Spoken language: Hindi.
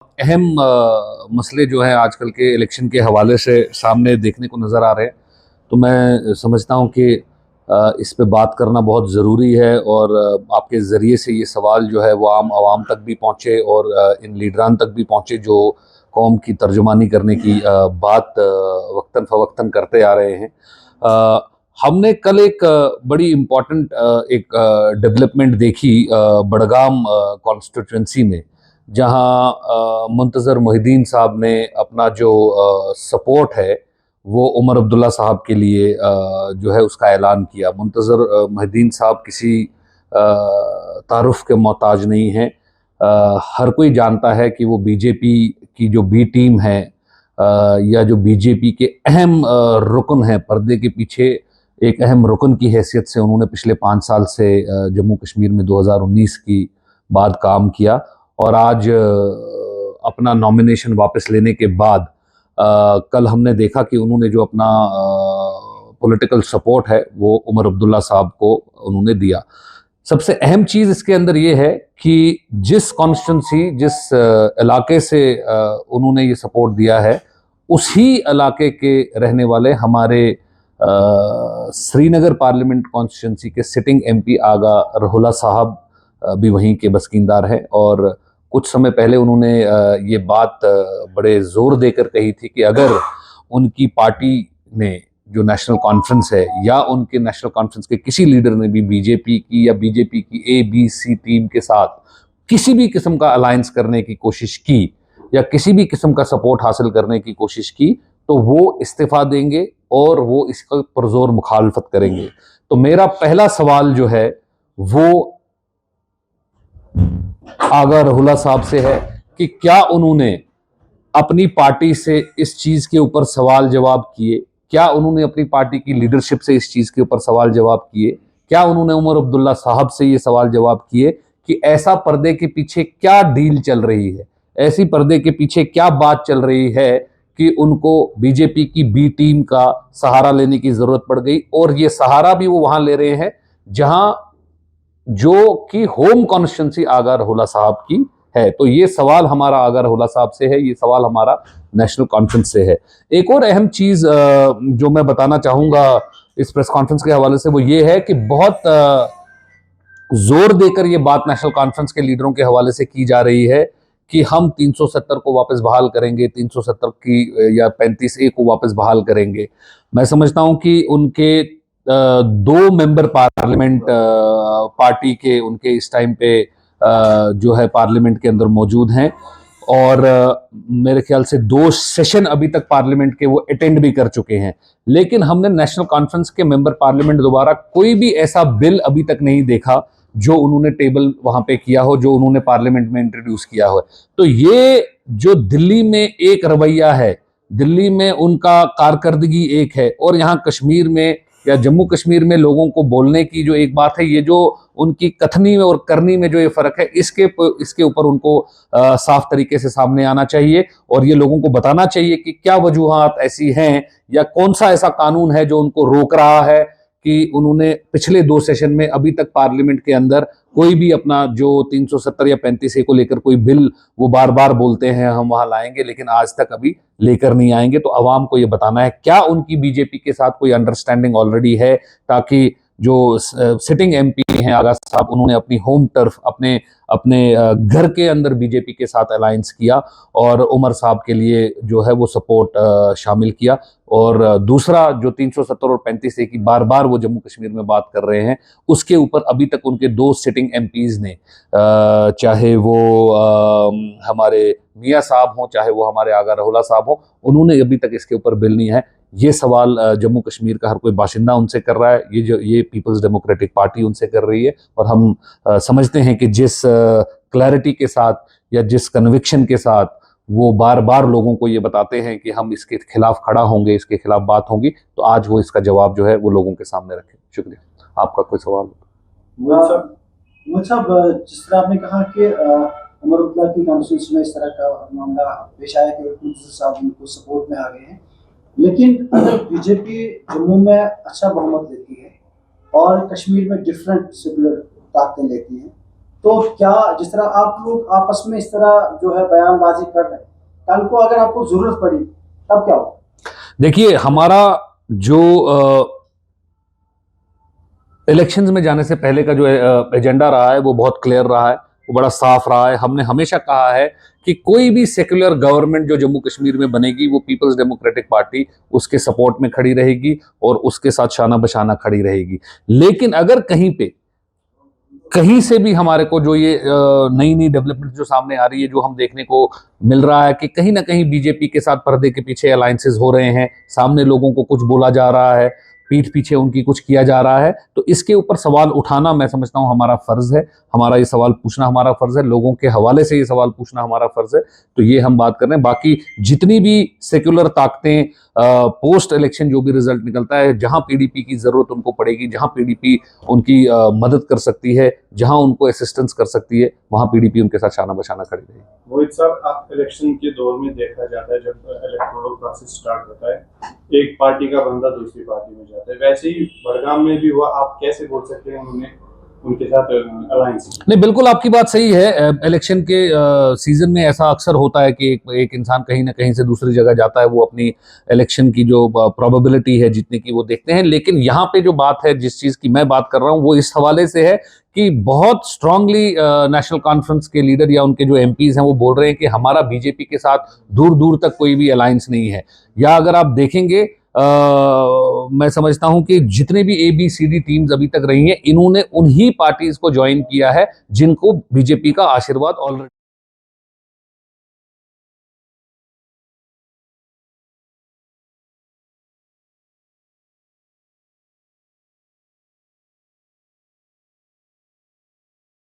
अहम मसले जो हैं आजकल के इलेक्शन के हवाले से सामने देखने को नज़र आ रहे हैं। तो मैं समझता हूं कि इस पे बात करना बहुत ज़रूरी है और आपके ज़रिए से ये सवाल जो है वो आम आवाम तक भी पहुंचे और इन लीडरान तक भी पहुंचे जो कौम की तर्जुमानी करने की बात वक्तन फ़वक्तन करते आ रहे हैं। हमने कल एक बड़ी इम्पॉर्टेंट एक डेवलपमेंट देखी बड़गाम कॉन्स्टिट्यूंसी में, जहां मुंतज़र मोहिद्दीन साहब ने अपना जो सपोर्ट है वो उमर अब्दुल्ला साहब के लिए जो है उसका ऐलान किया। मुंतज़र मोहिद्दीन साहब किसी तारुफ के मोहताज नहीं हैं। हर कोई जानता है कि वो बीजेपी की जो बी टीम है या जो बीजेपी के अहम रुकन हैं, पर्दे के पीछे एक अहम रुकन की हैसियत से उन्होंने पिछले 5 साल से जम्मू कश्मीर में 2019 की बाद काम किया और आज अपना नॉमिनेशन वापस लेने के बाद कल हमने देखा कि उन्होंने जो अपना पॉलिटिकल सपोर्ट है वो उमर अब्दुल्ला साहब को उन्होंने दिया। सबसे अहम चीज़ इसके अंदर ये है कि जिस कॉन्स्टिट्यूंसी, जिस इलाके से उन्होंने ये सपोर्ट दिया है, उसी इलाके के रहने वाले हमारे श्रीनगर पार्लियामेंट कॉन्स्टिट्यूंसी के सिटिंग एमपी आगा रहुला साहब भी वहीं के बसकिंदार हैं। और कुछ समय पहले उन्होंने ये बात बड़े जोर देकर कही थी कि अगर उनकी पार्टी ने जो नेशनल कॉन्फ्रेंस है या उनके नेशनल कॉन्फ्रेंस के किसी लीडर ने भी बीजेपी की या बीजेपी की ABC टीम के साथ किसी भी किस्म का अलायंस करने की कोशिश की या किसी भी किस्म का सपोर्ट हासिल करने की कोशिश की, तो वो इस्तीफा देंगे और वो इसका पुरजोर मुखालफत करेंगे। तो मेरा पहला सवाल जो है वो आगा रहुला साहब से है कि क्या उन्होंने अपनी पार्टी से इस चीज के ऊपर सवाल जवाब किए? क्या उन्होंने अपनी पार्टी की लीडरशिप से इस चीज के ऊपर सवाल जवाब किए? क्या उन्होंने उमर अब्दुल्ला साहब से ये सवाल जवाब किए कि ऐसा पर्दे के पीछे क्या डील चल रही है, ऐसी पर्दे के पीछे क्या बात चल रही है कि उनको बीजेपी की बी टीम का सहारा लेने की जरूरत पड़ गई? और ये सहारा भी वो वहां ले रहे हैं जहां जो कि होम कॉन्स्टिट्यूंसी आगा रहुला साहब की है। तो ये सवाल हमारा आगा रहुला साहब से है, ये सवाल हमारा नेशनल कॉन्फ्रेंस से है। एक और अहम चीज जो मैं बताना चाहूंगा इस प्रेस कॉन्फ्रेंस के हवाले से वो ये है कि बहुत जोर देकर ये बात नेशनल कॉन्फ्रेंस के लीडरों के हवाले से की जा रही है कि हम 370 को वापस बहाल करेंगे, 370 की या 35A को वापस बहाल करेंगे। मैं समझता हूं कि उनके दो मेंबर पार्लियामेंट पार्टी के उनके इस टाइम पे जो है पार्लियामेंट के अंदर मौजूद हैं और मेरे ख्याल से 2 सेशन अभी तक पार्लियामेंट के वो अटेंड भी कर चुके हैं। लेकिन हमने नेशनल कॉन्फ्रेंस के मेंबर पार्लियामेंट दोबारा कोई भी ऐसा बिल अभी तक नहीं देखा जो उन्होंने टेबल वहां पे किया हो, जो उन्होंने पार्लियामेंट में इंट्रोड्यूस किया हो। तो ये जो दिल्ली में एक रवैया है, दिल्ली में उनका कारकर्दगी एक है और यहाँ कश्मीर में या जम्मू कश्मीर में लोगों को बोलने की जो एक बात है, ये जो उनकी कथनी में और करनी में जो ये फर्क है, इसके ऊपर उनको साफ तरीके से सामने आना चाहिए और ये लोगों को बताना चाहिए कि क्या वजूहात ऐसी हैं या कौन सा ऐसा कानून है जो उनको रोक रहा है कि उन्होंने पिछले 2 सेशन में अभी तक पार्लियामेंट के अंदर कोई भी अपना जो 370 या 35A को लेकर कोई बिल वो बार बार बोलते हैं हम वहां लाएंगे, लेकिन आज तक अभी लेकर नहीं आएंगे। तो अवाम को ये बताना है क्या उनकी बीजेपी के साथ कोई अंडरस्टैंडिंग ऑलरेडी है, ताकि जो सिटिंग एमपी हैं आगा साहब, उन्होंने अपनी होम टर्फ अपने अपने घर के अंदर बीजेपी के साथ अलायंस किया और उमर साहब के लिए जो है वो सपोर्ट शामिल किया। और दूसरा जो 370 और 35A की बार बार वो जम्मू कश्मीर में बात कर रहे हैं, उसके ऊपर अभी तक उनके 2 सिटिंग एमपीज ने, चाहे वो हमारे मियाँ साहब हों, चाहे वो हमारे आगा रहुला साहब हों, उन्होंने अभी तक इसके ऊपर बिल नहीं है। ये सवाल जम्मू कश्मीर का हर कोई बाशिंदा उनसे कर रहा है, ये पीपल्स डेमोक्रेटिक पार्टी उनसे कर रही है। और हम समझते हैं कि जिस क्लैरिटी के साथ या जिस कन्विक्शन के साथ वो बार बार लोगों को ये बताते हैं कि हम इसके खिलाफ खड़ा होंगे, इसके खिलाफ बात होगी, तो आज वो इसका जवाब जो है वो लोगों के सामने रखें। शुक्रिया। आपका कोई सवाल? मतलब जिस तरह आपने कहा कि उमर अब्दुल्ला की कॉन्स्टिट्यूंसी में इस तरह का मामला पेश आया कि मुंतज़र साहब उनको सपोर्ट में आ गए हैं, लेकिन अगर बीजेपी जम्मू में अच्छा बहुमत लेती है और कश्मीर में डिफरेंट सेकुलर ताकतें लेती हैं, तो क्या जिस तरह आप लोग आपस में इस तरह जो है बयानबाजी कर रहे हैं, कल को अगर आपको जरूरत पड़ी तब क्या होगा? देखिए, हमारा जो इलेक्शंस में जाने से पहले का जो एजेंडा रहा है वो बहुत क्लियर रहा है, वो बड़ा साफ रहा है। हमने हमेशा कहा है कि कोई भी सेक्युलर गवर्नमेंट जो जम्मू कश्मीर में बनेगी वो पीपल्स डेमोक्रेटिक पार्टी उसके सपोर्ट में खड़ी रहेगी और उसके साथ शाना बशाना खड़ी रहेगी। लेकिन अगर कहीं से भी हमारे को जो ये नई नई डेवलपमेंट जो सामने आ रही है, जो हम देखने को मिल रहा है कि कहीं ना कहीं बीजेपी के साथ पर्दे के पीछे अलायंसेस हो रहे हैं, सामने लोगों को कुछ बोला जा रहा है, पीठ पीछे उनकी कुछ किया जा रहा है, तो इसके ऊपर सवाल उठाना मैं समझता हूं हमारा फर्ज है। हमारा ये सवाल पूछना हमारा फर्ज है, लोगों के हवाले से ये सवाल पूछना हमारा फर्ज है। तो ये हम बात कर रहे हैं। बाकी जितनी भी सेक्युलर ताकतें पोस्ट इलेक्शन जो भी रिजल्ट निकलता है, जहां पीडीपी की जरूरत उनको पड़ेगी, जहां पीडीपी उनकी मदद कर सकती है, जहां उनको असिस्टेंस कर सकती है, वहां पीडीपी उनके साथ शाना बशाना खड़ी रहेगी। मोहित साहब, आप इलेक्शन के दौर में देखा जाता है जब इलेक्टोरल प्रोसेस स्टार्ट होता है, एक पार्टी का बंदा दूसरी पार्टी में जाता है, वैसे ही बड़गाम में भी हुआ। आप कैसे बोल सकते हैं उन्होंने उनके साथ अलायंस? नहीं, बिल्कुल आपकी बात सही है। इलेक्शन के सीजन में ऐसा अक्सर होता है कि एक इंसान कहीं ना कहीं से दूसरी जगह जाता है, वो अपनी इलेक्शन की जो प्रोबेबिलिटी है जीतने की वो देखते हैं। लेकिन यहाँ पे जो बात है, जिस चीज की मैं बात कर रहा हूँ, वो इस हवाले से है कि बहुत स्ट्रांगली नेशनल कॉन्फ्रेंस के लीडर या उनके जो एमपीज हैं वो बोल रहे हैं कि हमारा बीजेपी के साथ दूर दूर तक कोई भी अलायंस नहीं है। या अगर आप देखेंगे, मैं समझता हूं कि जितने भी ABCD टीम्स अभी तक रही हैं, इन्होंने उन्हीं पार्टीज को ज्वाइन किया है जिनको बीजेपी का आशीर्वाद ऑलरेडी